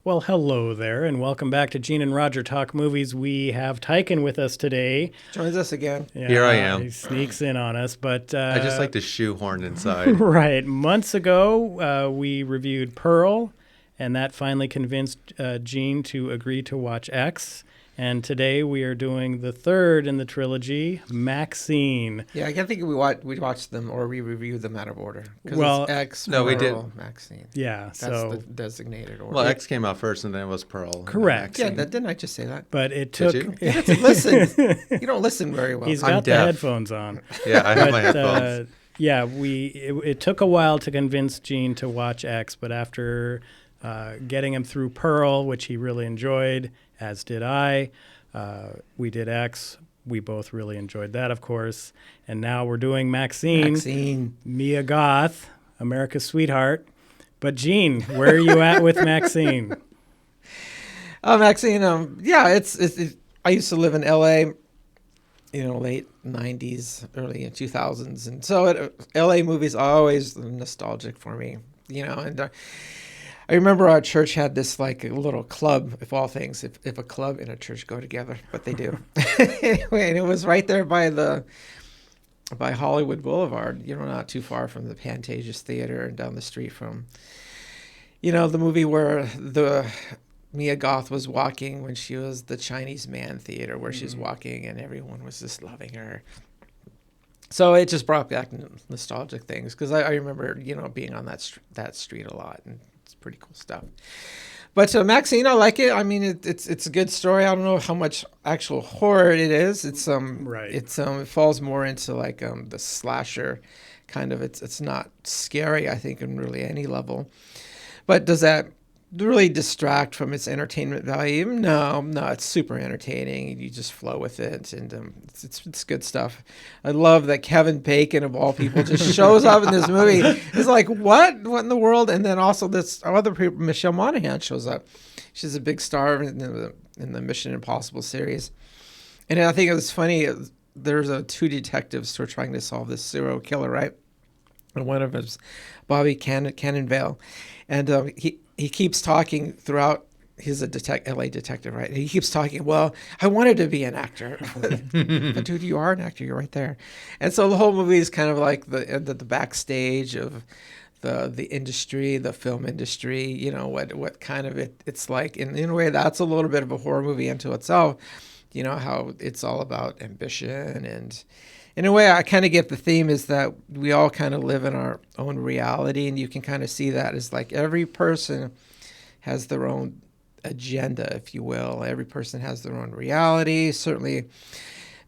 Well, hello there, and welcome back to Gene and Roger Talk Movies. We have Tykan with us today. Joins us again. Yeah, Here I am. He sneaks in on us, but I just like to shoehorn inside. right. Months ago, we reviewed Pearl, and that finally convinced Gene to agree to watch X. And today we are doing the third in the trilogy, Maxxxine. Yeah, I can't think we watched them or we reviewed them out of order. Well, it's X, no, we did. Maxxine. Yeah, That's so the designated order. Well, X came out first, and then it was Pearl. Correct. Yeah, didn't I just say that? but it took. you? You have to listen. You don't listen very well. He's I'm got the deaf. headphones on. Yeah, I have my But, headphones. yeah, it took a while to convince Gene to watch X, but after getting him through Pearl, which he really enjoyed, as did I, we did X. We both really enjoyed that, of course. And now we're doing Maxxine. Mia Goth, America's sweetheart. But Gene, where are you at with Maxxine? Oh, Maxxine. Yeah, I used to live in L.A. Late '90s, early 2000s, and so L.A. movies are always nostalgic for me. And I remember our church had this like a little club, if all things, if a club and a church go together, but they do. Anyway, and it was right there by Hollywood Boulevard, not too far from the Pantages Theater and down the street from, the movie where the Mia Goth was walking when she was the Chinese Man Theater, where she's walking and everyone was just loving her. So it just brought back nostalgic things because I remember, being on that street a lot, and it's pretty cool stuff. But Maxxine, I like it. I mean, it's a good story. I don't know how much actual horror it is. It's Right. It falls more into like the slasher kind of. It's not scary, I think, in really any level. But does that really distract from its entertainment value? No, it's super entertaining. You just flow with it, and it's good stuff. I love that Kevin Bacon, of all people, just shows up in this movie. It's like, what in the world? And then also this other people, Michelle Monaghan shows up. She's a big star in the Mission Impossible series. And I think it was funny. There's two detectives who are trying to solve this serial killer, right? And one of them is Bobby Cannonvale, and he keeps talking throughout. He's a LA detective, right? And he keeps talking. Well, I wanted to be an actor, but dude, you are an actor. You're right there. And so the whole movie is kind of like the backstage of the industry, the film industry. What kind of it's like. And in a way, that's a little bit of a horror movie unto itself. How it's all about ambition, and in a way, I kind of get the theme is that we all kind of live in our own reality, and you can kind of see that as like every person has their own agenda, if you will. Every person has their own reality. Certainly,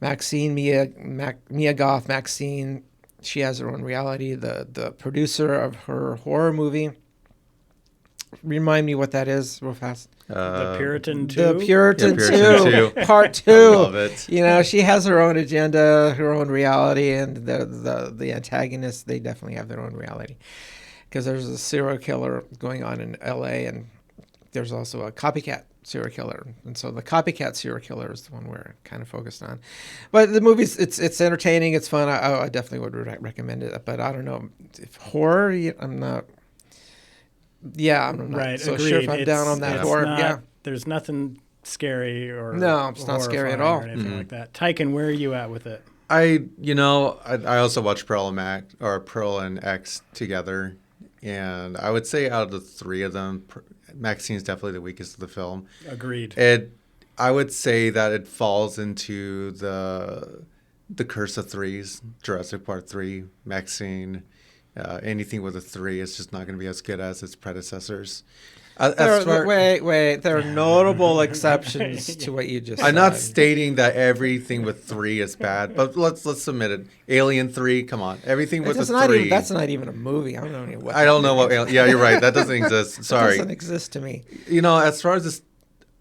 Mia Goth, Maxxine, she has her own reality. The producer of her horror movie, remind me what that is real fast. The Puritan 2? The Puritan, Puritan 2, Part 2. I love it. She has her own agenda, her own reality, and the antagonists, they definitely have their own reality. Because there's a serial killer going on in L.A., and there's also a copycat serial killer. And so the copycat serial killer is the one we're kind of focused on. But the movie's, it's entertaining, it's fun. I definitely would recommend it. But I don't know, if horror, I'm not... Yeah, I'm not Right, so agreed. sure if I'm down on that horror. There's nothing scary or No, it's not scary at horrifying all. or anything like that. Tykan, where are you at with it? I also watched Pearl and X together, and I would say out of the three of them, Maxxine is definitely the weakest of the film. Agreed. I would say that it falls into the curse of threes, Jurassic Park 3, Maxxine. Anything with a 3 is just not going to be as good as its predecessors. Wait. There are notable exceptions to what you just said. I'm not stating that everything with 3 is bad, but let's submit it. Alien 3, come on. Everything with a 3. That's not even a movie. I don't know what. I don't know what. Yeah, you're right. That doesn't exist. Sorry. It doesn't exist to me. As far as this,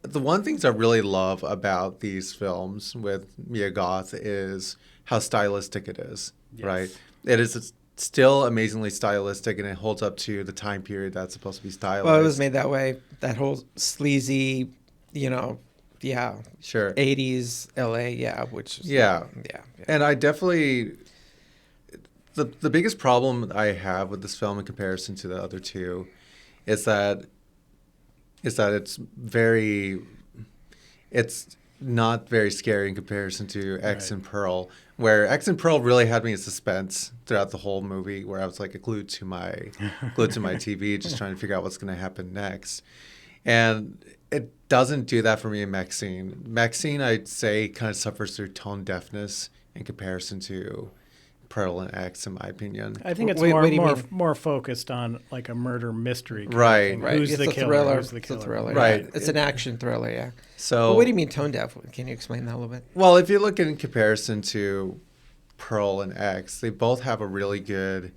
the one things I really love about these films with Mia Goth is how stylistic it is. Yes. Right? It is still amazingly stylistic, and it holds up to the time period that's supposed to be stylized. Well, it was made that way. That whole sleazy, Sure. 80s LA, which is, yeah. And I definitely, the biggest problem I have with this film in comparison to the other two is that is that it's not very scary in comparison to X Right. and Pearl, where X and Pearl really had me in suspense throughout the whole movie, where I was like glued to my TV, just trying to figure out what's going to happen next. And it doesn't do that for me in Maxxxine. Maxxxine, I'd say, kind of suffers through tone deafness in comparison to Pearl and X, in my opinion. I think it's Wait, more what do you more mean? more focused on like a murder mystery. Kind Right. of thing. Right. Who's It's the a killer? thriller. Who's the It's a killer? thriller. Right. It's an action thriller, yeah. So, But what do you mean tone deaf? Can you explain that a little bit? well, if you look in comparison to Pearl and X, they both have a really good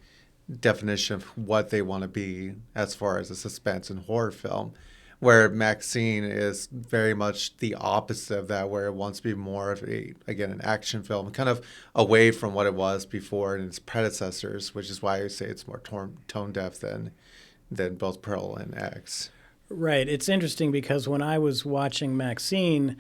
definition of what they want to be as far as a suspense and horror film, where Maxxxine is very much the opposite of that, where it wants to be more of an action film, kind of away from what it was before and its predecessors, which is why I say it's more tone deaf than both Pearl and X. Right. It's interesting because when I was watching Maxxxine,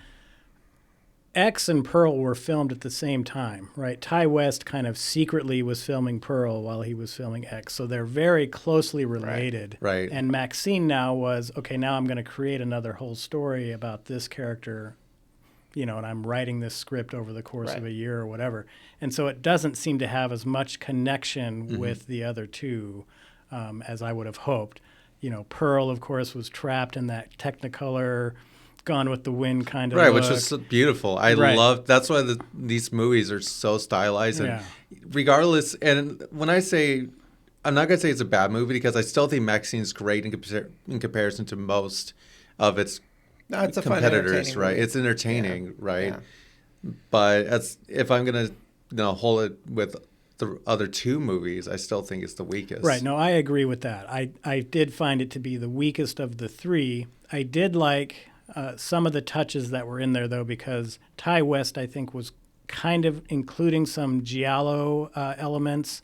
X and Pearl were filmed at the same time, right? Ty West kind of secretly was filming Pearl while he was filming X. So they're very closely related. Right. And Maxxxine now was, okay, now I'm going to create another whole story about this character, and I'm writing this script over the course of a year or whatever. And so it doesn't seem to have as much connection with the other two as I would have hoped. Pearl, of course, was trapped in that Technicolor Gone with the Wind kind of Right, look. which was so beautiful. I Right. love that's why these movies are so stylized. And regardless, and when I say, I'm not going to say it's a bad movie because I still think Maxxine's great in comparison to most of its No, it's a fun, competitors, entertaining right? movie. It's entertaining, right? Yeah. But if I'm going to hold it with the other two movies, I still think it's the weakest. Right. No, I agree with that. I did find it to be the weakest of the three. I did like some of the touches that were in there, though, because Ty West, I think, was kind of including some giallo elements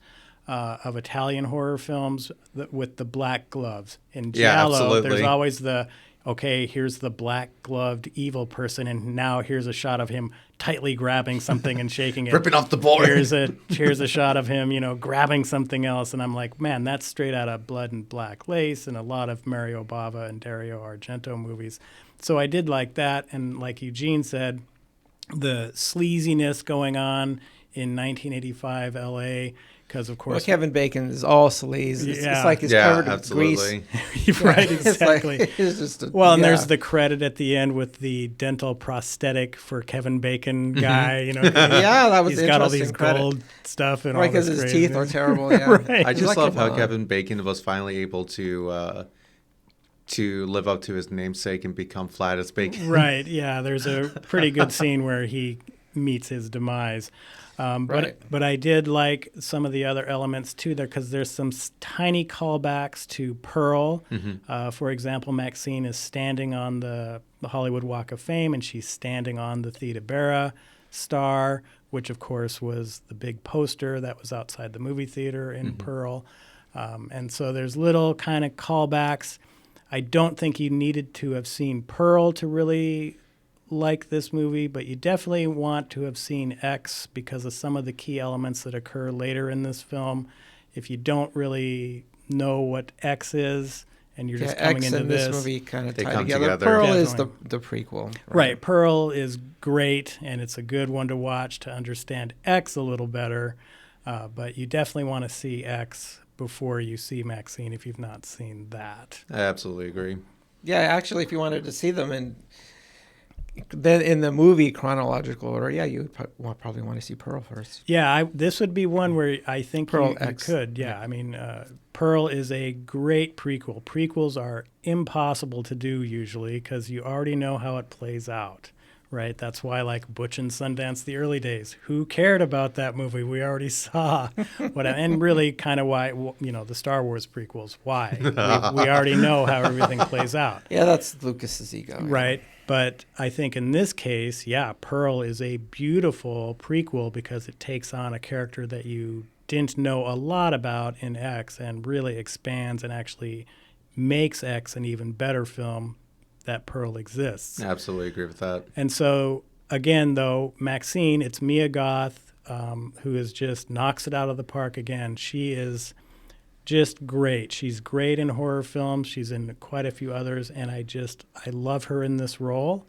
of Italian horror films with the black gloves. In giallo, absolutely. there's always okay, here's the black-gloved evil person, and now here's a shot of him tightly grabbing something and shaking it. Ripping off the board. Here's a shot of him, grabbing something else, and I'm like, man, that's straight out of Blood and Black Lace and a lot of Mario Bava and Dario Argento movies. So I did like that, and like Eugene said, the sleaziness going on in 1985 LA, because of Well, course, Kevin Bacon is all sleaze. It's Yeah. like he's Yeah, covered in absolutely. grease. right, It's exactly. like, it's just Well, and yeah. there's the credit at the end with the dental prosthetic for Kevin Bacon guy. Yeah, that was he's got all these interesting credit. gold stuff and Right, all this because his crazy- teeth are terrible. Yeah. Right. I He's just like, love come how on. Kevin Bacon was finally able to live up to his namesake and become flat as bacon. Right. Yeah. There's a pretty good scene where he meets his demise. Right. But I did like some of the other elements too there because there's some tiny callbacks to Pearl. For example, Maxxxine is standing on the Hollywood Walk of Fame and she's standing on the Theda Bara star, which of course was the big poster that was outside the movie theater in Pearl. And so there's little kind of callbacks. I don't think you needed to have seen Pearl to really like this movie, but you definitely want to have seen X because of some of the key elements that occur later in this film. If you don't really know what X is and you're just coming X into and this movie kind of They tie come together. together. Pearl is Definitely. the prequel. Right. Pearl is great, and it's a good one to watch to understand X a little better, but you definitely want to see X before you see Maxxxine if you've not seen that. I absolutely agree. Yeah, actually, if you wanted to see them then in the movie chronological order, yeah, you would probably want to see Pearl first. Yeah, this would be one where I think Pearl you X. could. Yeah, I mean, Pearl is a great prequel. Prequels are impossible to do usually because you already know how it plays out, right? That's why, like Butch and Sundance, the early days, who cared about that movie? We already saw and really kind of why, the Star Wars prequels, why? We already know how everything plays out. Yeah, that's Lucas's ego. Right. But I think in this case, yeah, Pearl is a beautiful prequel because it takes on a character that you didn't know a lot about in X and really expands and actually makes X an even better film that Pearl exists. Absolutely agree with that. And so, again, though, Maxxxine, it's Mia Goth, who is just knocks it out of the park again. She is just great. She's great in horror films. She's in quite a few others, and I love her in this role.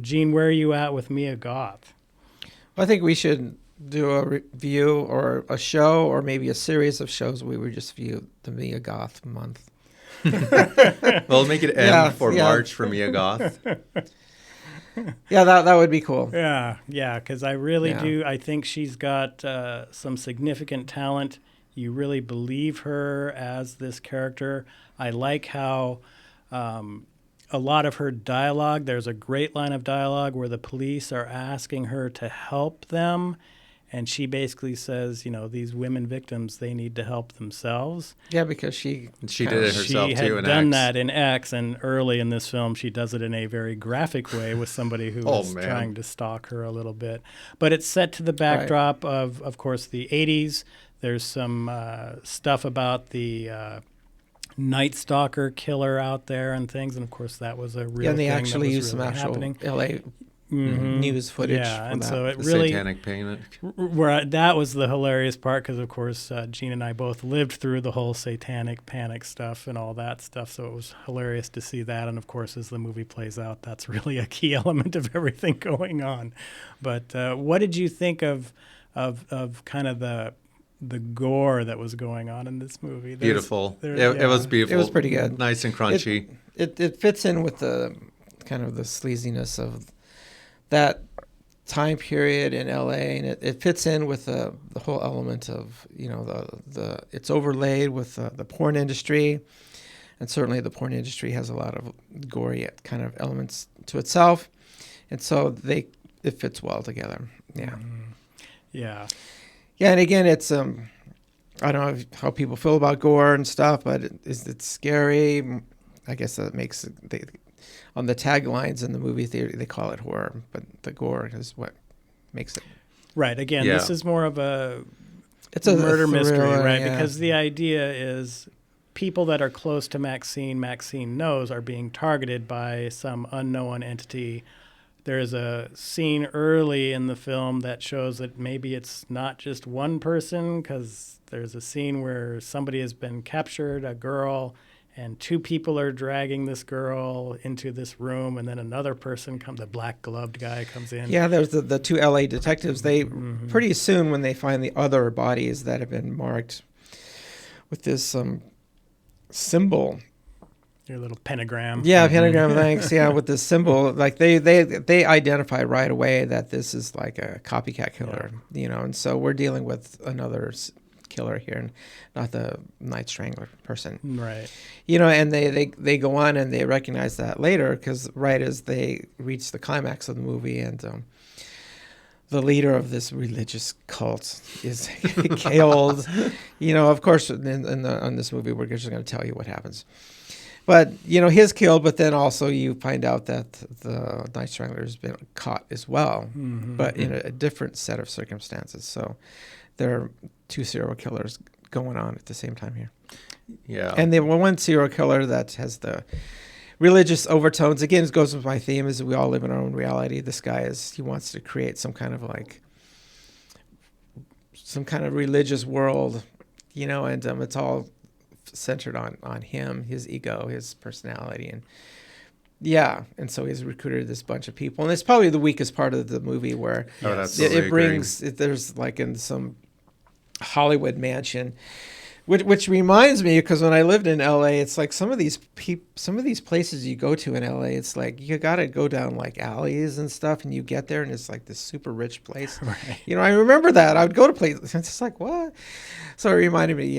Gene, where are you at with Mia Goth? I think we should do a review or a show or maybe a series of shows where we just view the Mia Goth month. We'll make it M for March for Mia Goth. Yeah, that would be cool. Yeah, because I really do. I think she's got some significant talent. You really believe her as this character. I like how a lot of her dialogue, there's a great line of dialogue where the police are asking her to help them. And she basically says, these women victims, they need to help themselves. Yeah, because she did it herself, she too, had in done X. that in X, and early in this film, she does it in a very graphic way with somebody who was trying to stalk her a little bit. But it's set to the backdrop of course, the 80s. There's some stuff about the Night Stalker killer out there and things, and of course, that was a real and they thing actually that was used some really actual happening. L.A. news footage. Yeah, for and that. so it The really Satanic Panic. that was the hilarious part because, of course, Gene and I both lived through the whole Satanic Panic stuff and all that stuff. So it was hilarious to see that. And of course, as the movie plays out, that's really a key element of everything going on. But what did you think of kind of the gore that was going on in this movie? Beautiful. It was beautiful. It was pretty good. Nice and crunchy. It fits in with the kind of the sleaziness of that time period in LA, and it fits in with the whole element of the it's overlaid with the porn industry, and certainly the porn industry has a lot of gory kind of elements to itself, and so it fits well together. Yeah. And again, it's I don't know how people feel about gore and stuff, but it's scary. I guess that makes on the taglines in the movie theater, they call it horror, but the gore is what makes it. Right. Again, this is more of it's a murder mystery, right? Yeah. Because the idea is people that are close to Maxxxine knows are being targeted by some unknown entity. There's a scene early in the film that shows that maybe it's not just one person, because there's a scene where somebody has been captured, a girl, and two people are dragging this girl into this room, and then another person the black-gloved guy comes in. Yeah, there's the two LA detectives. They pretty soon, when they find the other bodies that have been marked with this symbol. Your little pentagram. Yeah, pentagram, thanks. Yeah, with this symbol, like they identify right away that this is like a copycat killer, and so we're dealing with another killer here, and not the Night Strangler person. Right. And they go on and they recognize that later, because right as they reach the climax of the movie, and the leader of this religious cult is killed. Of course, on this movie, we're just going to tell you what happens. But, he's killed, but then also you find out that the Night Strangler has been caught as well, but in a different set of circumstances. So there are two serial killers going on at the same time here. Yeah. And the one serial killer that has the religious overtones, again, it goes with my theme, is we all live in our own reality. This guy he wants to create some kind of religious world, and it's all centered on him, his ego, his personality, and so he's recruited this bunch of people, and it's probably the weakest part of the movie where it brings there's like in some Hollywood mansion, which reminds me, because when I lived in LA, it's like some of these places you go to in LA, it's like you got to go down like alleys and stuff, and you get there and it's like this super rich place. Right. I remember that I would go to places, it's just like, what? So it reminded me,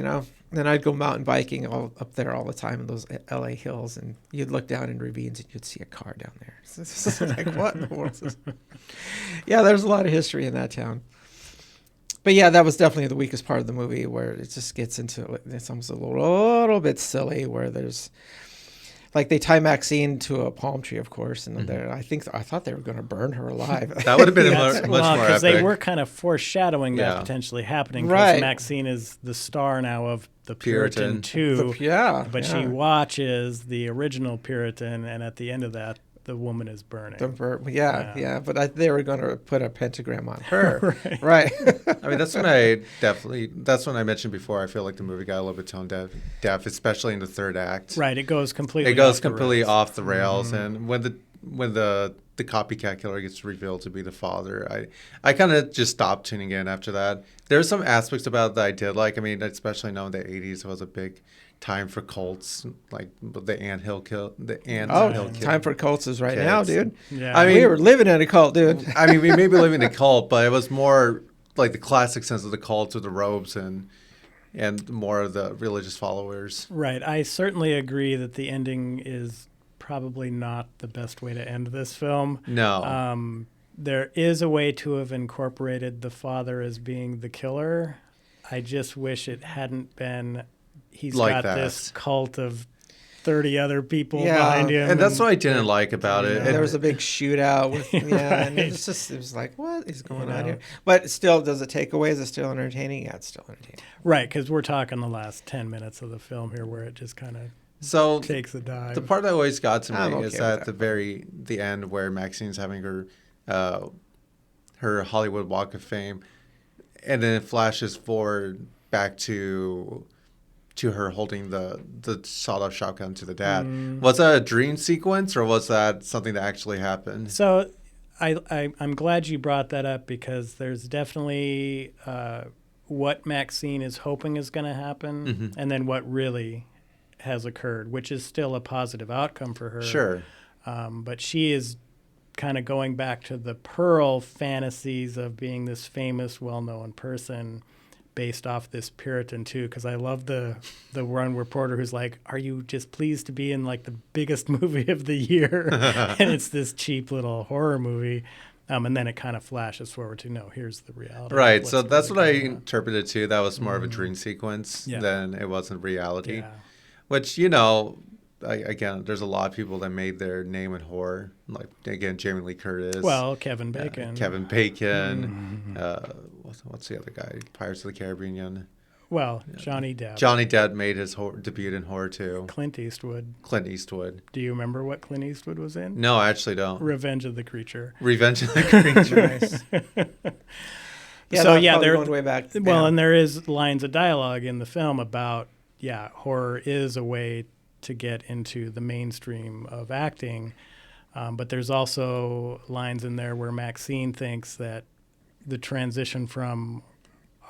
then I'd go mountain biking up there all the time in those LA hills, and you'd look down in ravines and you'd see a car down there. It's like, what in the world is this? Yeah, there's a lot of history in that town. But yeah, that was definitely the weakest part of the movie, where it just gets into, it's almost a little bit silly, where there's, like, they tie Maxxxine to a palm tree, of course, and I thought they were going to burn her alive. That would have been much more epic. Because they were kind of foreshadowing that potentially happening. Because Maxxxine is the star now of the Puritan 2. But she watches the original Puritan, and at the end of that, the woman is burning. Yeah. But they were going to put a pentagram on her. Right. I mean, that's when I mentioned before, I feel like the movie got a little bit tone deaf, especially in the third act. Right. It goes completely off the rails. And when the copycat killer gets revealed to be the father, I kind of just stopped tuning in after that. There's some aspects about it that I did like. I mean, especially knowing the 80s was a big time for cults, like the anthill kill. Time for cults is right now, dude. Yeah. I mean, we were living in a cult, dude. I mean, we may be living in a cult, but it was more like the classic sense of the cult with the robes and more of the religious followers. Right. I certainly agree that the ending is probably not the best way to end this film. No. There is a way to have incorporated the father as being the killer. I just wish it hadn't been. He's like got that. This cult of 30 other people behind him. And that's what I didn't like about it. There was a big shootout with, and it was like, what is going on here? But still, does it take away? Is it still entertaining? Yeah, it's still entertaining. Right, because we're talking the last 10 minutes of the film here where it just kind of takes a dive. The part that always got to me I'm okay is with at that. the end where Maxxine's having her Hollywood Walk of Fame, and then it flashes forward back to her holding the sawed-off shotgun to the dad. Was that a dream sequence, or was that something that actually happened? So I'm glad you brought that up, because there's definitely what Maxxine is hoping is going to happen, and then what really has occurred, which is still a positive outcome for her. Sure. But she is kind of going back to the Pearl fantasies of being this famous, well-known person based off this Puritan too, because I love the one reporter who's like, "Are you just pleased to be in like the biggest movie of the year?" And it's this cheap little horror movie, and then it kind of flashes forward to here's the reality. Right. So that's what I interpreted too. That was more of a dream sequence Yeah. than it wasn't reality. Yeah. Which again, there's a lot of people that made their name in horror. Like again, Jamie Lee Curtis. Well, Kevin Bacon. What's the other guy? Pirates of the Caribbean. Well, Johnny Depp. Johnny Depp made his debut in horror too. Clint Eastwood. Do you remember what Clint Eastwood was in? No, I actually don't. Revenge of the Creature. Revenge of the Creature. Nice. So they're going way back. Well, and there is lines of dialogue in the film about horror is a way to get into the mainstream of acting, but there's also lines in there where Maxxine thinks that the transition from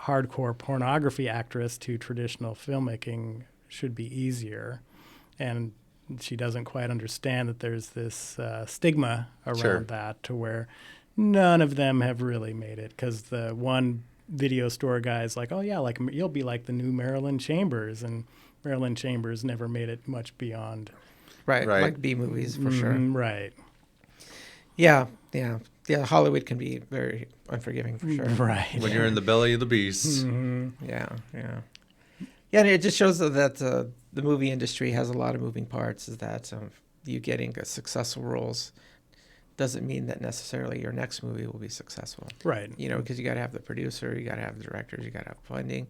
hardcore pornography actress to traditional filmmaking should be easier, and she doesn't quite understand that there's this stigma around that, to where none of them have really made it, because the one video store guy's like, "Oh yeah, like you'll be like the new Marilyn Chambers," and Marilyn Chambers never made it much beyond. Right. Like B movies for sure. Right. Yeah. Hollywood can be very unforgiving for sure. Right. When you're in the belly of the beast. Yeah. And it just shows that the movie industry has a lot of moving parts. Is that you getting successful roles doesn't mean that necessarily your next movie will be successful. Right. Because you got to have the producer, you got to have the directors, you got to have funding.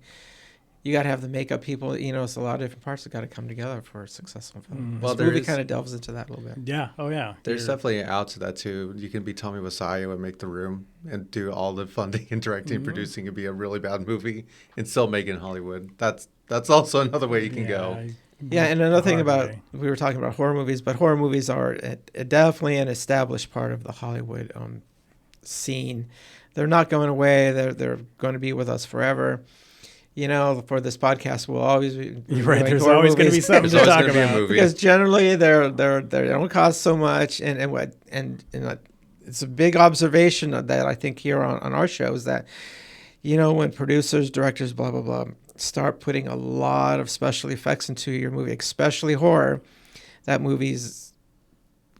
You got to have the makeup people. It's a lot of different parts that got to come together for a successful film. Well, this movie kind of delves into that a little bit. Yeah. Oh, yeah. There's definitely an out to that, too. You can be Tommy Wiseau and make The Room and do all the funding and directing and producing and be a really bad movie and still make it in Hollywood. That's also another way you can go. Yeah, and another thing about, we were talking about horror movies, but horror movies are definitely an established part of the Hollywood scene. They're not going away. They're going to be with us forever. For this podcast, we'll always be right. There's always going to be something to talk about, because generally they don't cost so much, and it's a big observation that I think here on our show is that when producers, directors, blah blah blah, start putting a lot of special effects into your movie, especially horror, that movie's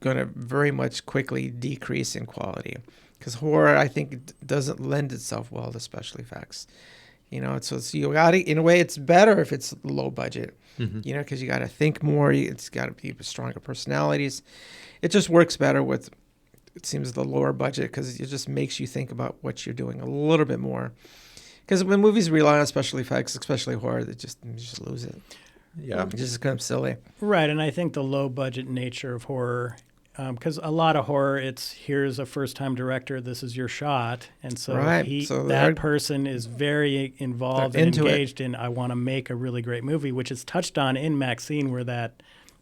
going to very much quickly decrease in quality, because horror, I think, doesn't lend itself well to special effects. So you got to, in a way, it's better if it's low budget, because you got to think more. It's got to be stronger personalities. It just works better with, it seems, the lower budget, because it just makes you think about what you're doing a little bit more. Because when movies rely on special effects, especially horror, you just lose it. Yeah. It just becomes silly. Right, and I think the low budget nature of horror because a lot of horror, it's here's a first-time director, this is your shot, and so Right. So that person is very involved they're and into it. engaged in. I want to make a really great movie, which is touched on in Maxxxine, where that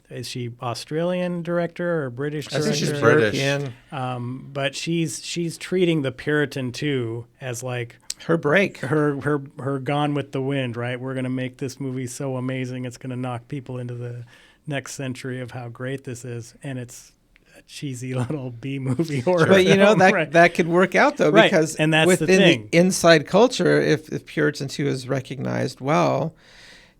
is she Australian director or British I director? think she's British. European. But she's treating the Puritan too as like Her break. her Gone with the Wind, right? We're gonna make this movie so amazing, it's gonna knock people into the next century of how great this is, and it's a cheesy little B movie horror. But you know film, that right? that could work out though, Right, because and that's the within thing. inside culture, if Puritan 2 is recognized well,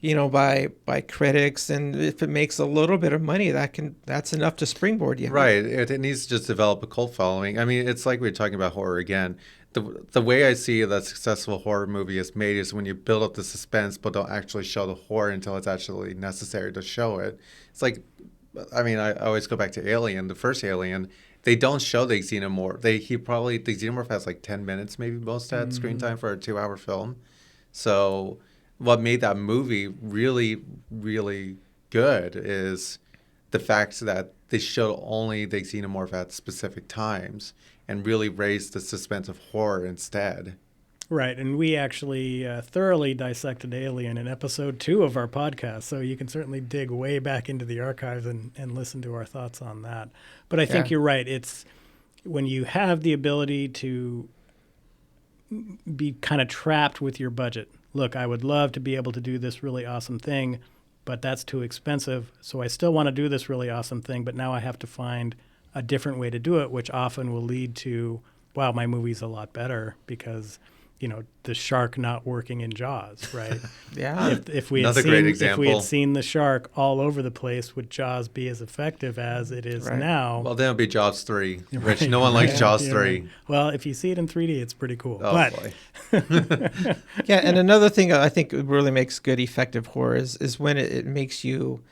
you know, by critics, and if it makes a little bit of money, that's enough to springboard you. Right. It needs to just develop a cult following. I mean, it's like we were talking about horror again. The way I see that successful horror movie is made is when you build up the suspense, but don't actually show the horror until it's actually necessary to show it. It's like, I mean, I always go back to Alien, the first Alien. They don't show the xenomorph. The xenomorph has like 10 minutes, maybe most at screen time for a 2-hour film. So what made that movie really, really good is the fact that they showed only the xenomorph at specific times and really raised the suspense of horror instead. Right, and we actually thoroughly dissected Alien in episode 2 of our podcast, so you can certainly dig way back into the archives and listen to our thoughts on that. But I think you're right. It's when you have the ability to be kind of trapped with your budget. Look, I would love to be able to do this really awesome thing, but that's too expensive. So I still want to do this really awesome thing, but now I have to find a different way to do it, which often will lead to, wow, my movie's a lot better because, you know, the shark not working in Jaws, right? Yeah. If we had Another great seen, if we example. had seen the shark all over the place, would Jaws be as effective as it is Right. now? Well, then it'll be Jaws 3, which Right. no one likes Yeah, Jaws yeah. 3. Well, if you see it in 3D, it's pretty cool. Oh, but boy. Yeah, and another thing I think really makes good effective horror is when it makes you,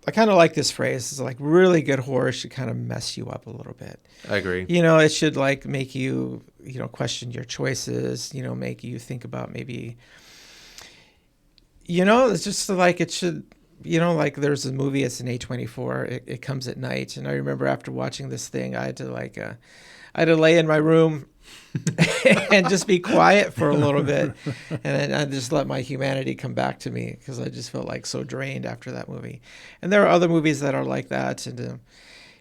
I kind of like this phrase. It's like really good horror should kind of mess you up a little bit. I agree. You know, it should like make you, you know, question your choices, you know, make you think about maybe, you know, it's just like it should, you know, like there's a movie, it's an A24, it comes at night. And I remember after watching this thing, I had to lay in my room and just be quiet for a little bit. And I just let my humanity come back to me because I just felt like so drained after that movie. And there are other movies that are like that. And,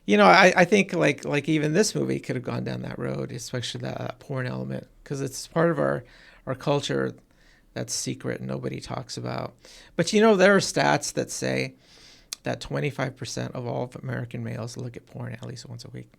you know, I think like even this movie could have gone down that road, especially that porn element, because it's part of our culture that's secret and nobody talks about. But, you know, there are stats that say that 25% of all American males look at porn at least once a week.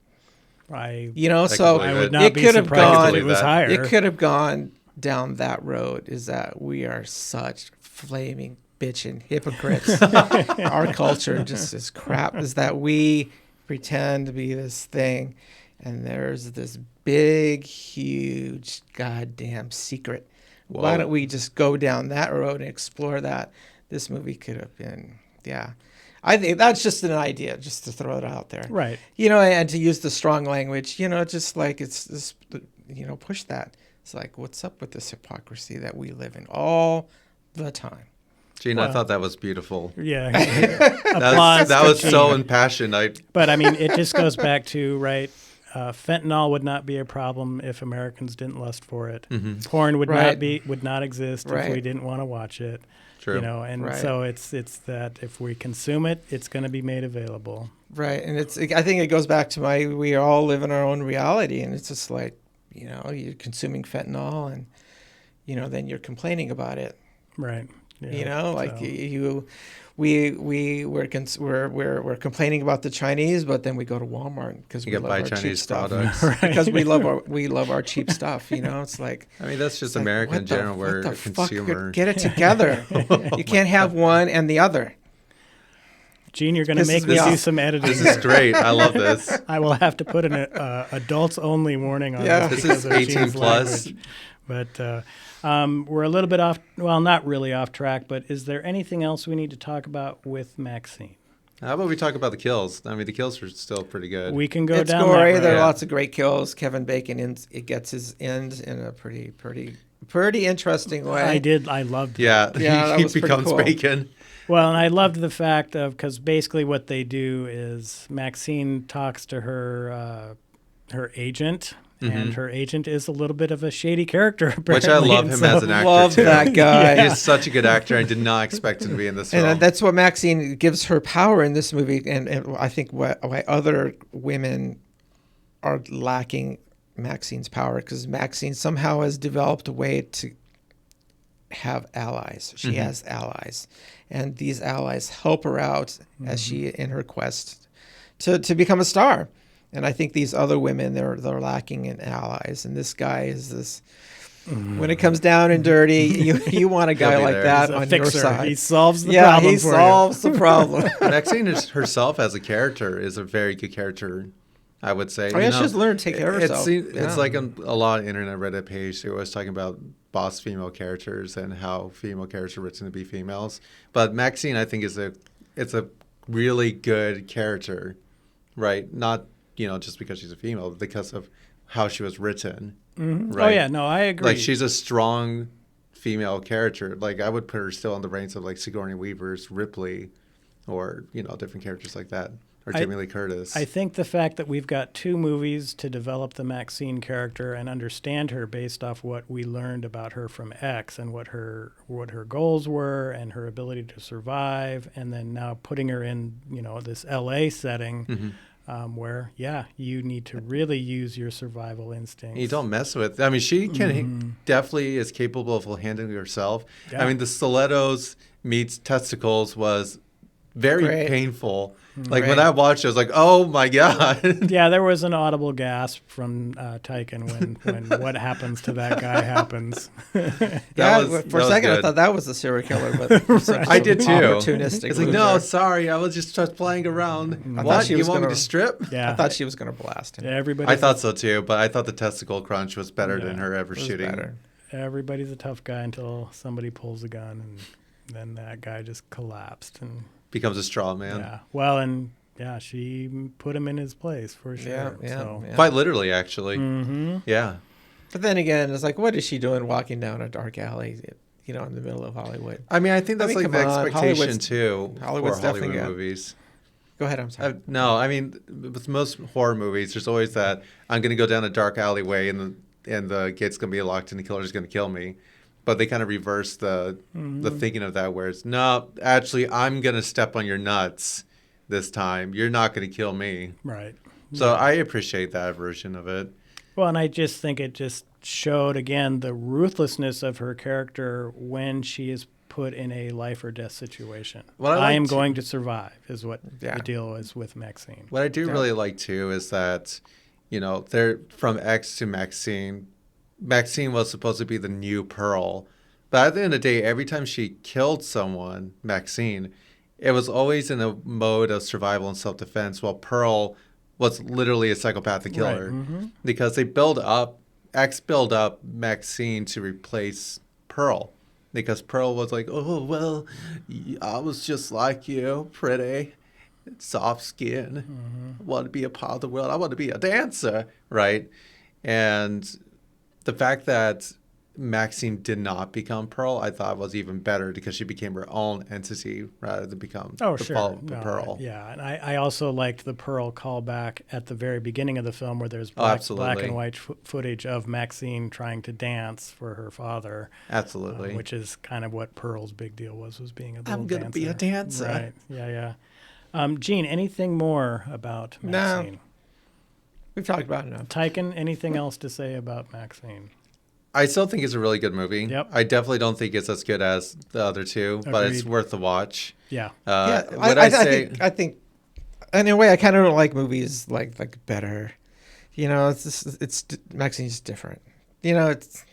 You know, so believe I would it. not It be could have surprised gone- if it was that. higher. it could have gone down that road, is that we are such flaming bitchin' hypocrites. Our culture just is crap, is that we pretend to be this thing and there's this big, huge, goddamn secret. Why Whoa. don't we just go down that road and explore that? This movie could have been, yeah. I think that's just an idea, just to throw it out there. Right. You know, and to use the strong language, you know, just like it's this, you know, push that. It's like, what's up with this hypocrisy that we live in all the time? Gene, I thought that was beautiful. Yeah. Applause That to was so Gene. impassioned. But I mean, it just goes back to, right, fentanyl would not be a problem if Americans didn't lust for it. Porn would Right. would not exist if Right. we didn't want to watch it. True. You know, and Right. so it's that if we consume it, it's going to be made available. Right. And I think it goes back to we all live in our own reality. And it's just like, you know, you're consuming fentanyl and, you know, then you're complaining about it. Right. Yeah, You know, like so- we're complaining about the Chinese, but then we go to Walmart because we You get love buy our cheap Chinese stuff. products. Because we love our cheap stuff. You know, it's like, I mean, that's just it's like, American in what the- general. We're what the a fuck? consumer. Get it together. You can't have one and the other. Gene, you're going to Pisses make me me do off. some editing. This is great. I love this. I will have to put an adults only warning on Yeah. this. This is because of 18 Gene's plus. language. But we're a little bit off, well, not really off track, but is there anything else we need to talk about with Maxxxine? How about we talk about the kills? I mean, the kills are still pretty good. We can go It's down gory. that There road. are Yeah. lots of great kills. Kevin Bacon it gets his end in a pretty interesting way. I did. I loved it. Yeah, Yeah, that he was pretty becomes cool. bacon. Well, and I loved the fact of, because basically what they do is Maxxine talks to her agent, and her agent is a little bit of a shady character, apparently. Which I love and him so- as an actor Love too. that guy. He's such a good actor. I did not expect him to be in this And film. that's what Maxine gives her power in this movie, and I think why other women are lacking Maxine's power, because Maxine somehow has developed a way to have allies. She has allies, and these allies help her out as she in her quest to become a star. And I think these other women, they're lacking in allies, and this guy is this. When it comes down and dirty, you want a guy be like there. that He's a on fixer. your side. He solves the yeah, problem he for solves the problem. Maxine herself as a character is a very good character, I would say. Oh, yeah, she has learned to take care of herself. It's like on a lot of internet Reddit page, they always talking about boss female characters and how female characters are written to be females. But Maxine, I think, it's a really good character, right? Not, just because she's a female, but because of how she was written. Right? Oh, yeah. No, I agree. Like, she's a strong female character. Like, I would put her still in the ranks of, like, Sigourney Weaver's Ripley or, different characters like that. Or Jamie Lee Curtis. I think the fact that we've got 2 movies to develop the Maxine character and understand her based off what we learned about her from X and what her goals were and her ability to survive, and then now putting her in this LA setting where you need to really use your survival instincts. You don't mess with. I mean, she can definitely is capable of handling herself. Yeah. I mean, the stilettos meets testicles was very Great. painful. Like Right. when I watched it, I was like, "Oh my god!" Yeah, there was an audible gasp from Tykan when what happens to that guy happens. Yeah, for a second I good. thought that was a serial killer, but I did too. Opportunistic. It's like, move no, there. sorry, I was just playing around. thought What? she You was want me gonna- to strip? Yeah, I thought she was going to blast him. everybody. I thought so too, but I thought the testicle crunch was better than Yeah, her ever It was shooting. better. Everybody's a tough guy until somebody pulls a gun, and then that guy just collapsed. And Becomes a straw man. yeah, well, and yeah, she put him in his place for sure. Yeah. So. Quite literally, actually. Mm-hmm. Yeah. But then again, it's like, what is she doing walking down a dark alley, in the middle of Hollywood? I mean, I think that's I mean, like the come on, expectation Hollywood's- too Hollywood's for definitely Hollywood got- movies. Go ahead, I'm sorry. No, I mean, with most horror movies, there's always that I'm going to go down a dark alleyway and the gate's going to be locked and the killer's going to kill me. But they kind of reverse the thinking of that, where it's no, actually, I'm going to step on your nuts this time. You're not going to kill me. Right. So I appreciate that version of it. Well, and I just think it just showed again the ruthlessness of her character when she is put in a life or death situation. What I I like am to- going to survive is what Yeah. the deal is with Maxine. What I do really like too is that, they're from X to Maxine. Maxine was supposed to be the new Pearl. But at the end of the day, every time she killed someone, Maxine, it was always in a mode of survival and self-defense, while Pearl was literally a psychopathic killer. Right. Mm-hmm. Because X built up Maxine to replace Pearl. Because Pearl was like, oh, well, I was just like you, pretty, soft skin. I want to be a part of the world. I want to be a dancer, right? And the fact that Maxine did not become Pearl, I thought was even better because she became her own entity rather than become Oh, the sure. Pearl. Yeah, and I also liked the Pearl callback at the very beginning of the film where there's black absolutely. and white footage of Maxine trying to dance for her father. Absolutely. Which is kind of what Pearl's big deal was being a little I'm going to be a dancer. Right, yeah. Gene, anything more about No. Maxine? We've talked about it enough. Tykan, anything else to say about Maxine? I still think it's a really good movie. Yep. I definitely don't think it's as good as the other two, but it's Agreed. worth the watch. Yeah. Would I say... I think, in a way, I kind of don't like movies like better. It's Maxine's different. It's,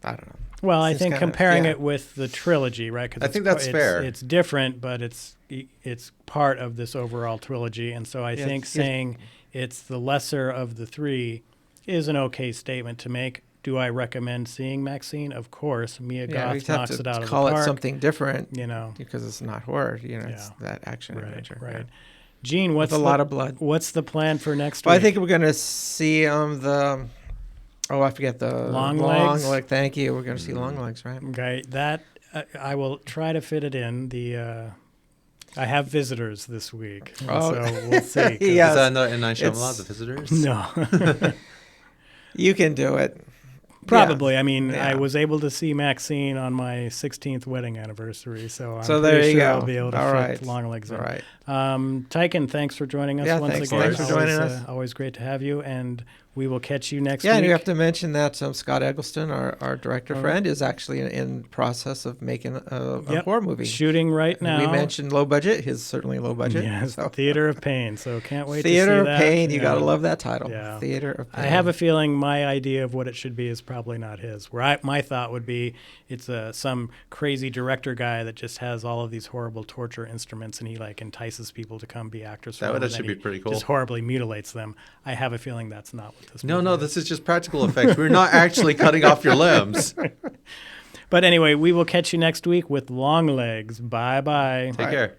I don't know. Well, I It's think kinda- comparing yeah. it with the trilogy, right? 'Cause I think that's fair. It's different, but it's part of this overall trilogy, and so I Yeah, think it's- saying it's the lesser of the 3 is an okay statement to make. Do I recommend seeing Maxine? Of course. Mia Yeah, we Goth have knocks to it out of call the park. it something different Because it's not horror. It's Yeah. that action adventure. right. yeah. Gene, With a lot of blood. What's the plan for next Well, I week? think we're gonna see I forget the Long Legs? leg. Thank you. We're gonna see Long Legs, right? Okay, that I will try to fit it in. I have visitors this week, and Oh. so we'll see. 'cause- Yes. Is that another M. Night Shyamalan, It's- The Visitors? No. You can do it. Probably. Yeah. I mean, Yeah. I was able to see Maxxine on my 16th wedding anniversary, so I'm So pretty there you sure go. I'll be able to All fit right. long legs in. All right. Tykan, thanks for joining us Yeah, once thanks. again. Thanks for joining us. Always great to have you, and we will catch you next Yeah, week. and you have to mention that Scott Eggleston, our director Oh. friend, is actually in process of making a Yep. horror movie. Shooting right now. We mentioned low budget. His certainly low budget. Yes, so. Theater of Pain. So can't wait Theater to of see that. Pain. You Yeah. got to love that title. Yeah. Theater of Pain. I have a feeling my idea of what it should be is probably not his. My thought would be it's some crazy director guy that just has all of these horrible torture instruments, and he like entices people to come be actors. That for him, would and actually then be he pretty cool. Just horribly mutilates them. I have a feeling that's not what this. No, movie no, is. this is just practical effects. We're not actually cutting off your limbs. But anyway, we will catch you next week with Long Legs. Bye bye. Take care.